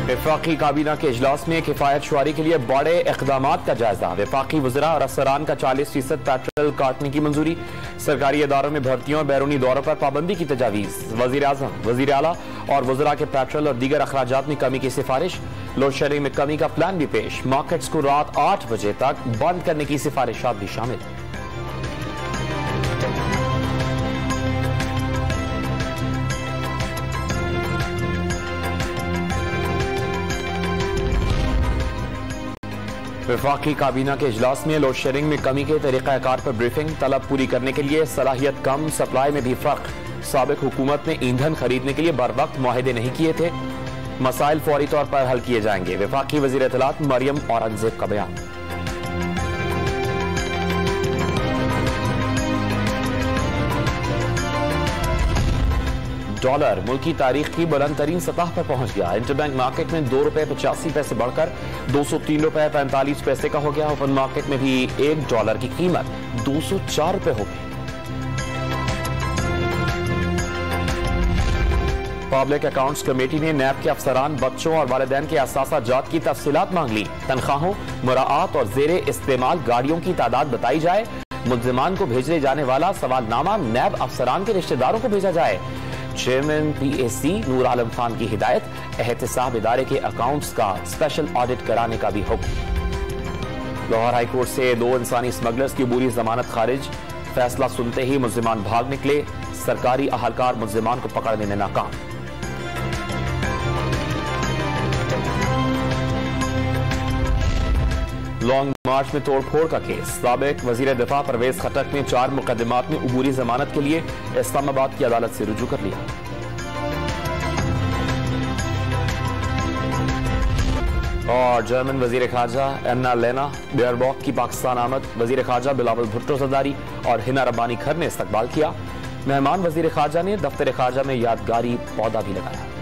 वफाकी काबीना के इजलास में किफायत शुमारी के लिए बड़े इक़दामात का जायजा। वफाकी वज़रा और अफसरान का 40% पेट्रोल काटने की मंजूरी। सरकारी इदारों में भर्तियों और बैरूनी दौरों पर पाबंदी की तजावीज़। वज़ीर आज़म, वज़ीर आला और वज़रा के पेट्रोल और दीगर अखराजात में कमी की सिफारिश। लोड शेडिंग में कमी का प्लान भी पेश। मार्केट्स को रात 8 बजे तक बंद करने की सिफारिशात भी शामिल। वफाकी काबीना के इजलास में लोड शेडिंग में कमी के तरीक़ाकार पर ब्रीफिंग। तलब पूरी करने के लिए सलाहियत कम, सप्लाई में भी फर्क। साबिक हुकूमत ने ईंधन खरीदने के लिए बर वक्त मुआहदे नहीं किए थे। मसाइल फौरी तौर पर हल किए जाएंगे। वफाकी वज़ीर इत्तलात मरियम औरंगजेब का बयान। डॉलर मुल्की तारीख की बुलंद तरीन सतह पर पहुंच गया। इंटरबैंक मार्केट में ₹2.85 बढ़कर ₹203.45 का हो गया। ओपन मार्केट में भी $1 की कीमत ₹204 हो गई। पब्लिक अकाउंट्स कमेटी ने नैब के अफसरान, बच्चों और वालिदैन के असासा जात की तफसीलात मांग ली। तनख्वाहों, मुराआत और जेरे इस्तेमाल गाड़ियों की तादाद बताई जाए। मुल्जिमान को भेजने जाने वाला सवालनामा नैब अफसरान के रिश्तेदारों को भेजा जाए। चेयरमैन PAC नूर आलम खान की हिदायत। एहतसाब इदारे के अकाउंट्स का स्पेशल ऑडिट कराने का भी हुक्म। लाहौर हाईकोर्ट से 2 इंसानी स्मगलर्स की अबूरी जमानत खारिज। फैसला सुनते ही मुल्जिमान भाग निकले। सरकारी अहलकार मुल्जिमान को पकड़ने में नाकाम। लॉन्ग मार्च में तोड़फोड़ का केस। साबिक वजीर दिफा परवेज खटक ने 4 मुकदमात में अबूरी जमानत के लिए इस्लामाबाद की अदालत से रुजू कर लिया। और जर्मन वजीर खारजा एन्ना लेना बेयरबॉक की पाकिस्तान आमद। वजीर खारजा बिलावल भुट्टो ज़रदारी और हिना रब्बानी खर ने इस्तकबाल किया। मेहमान वजीर खारजा ने दफ्तर खारजा में यादगारी पौधा भी लगाया।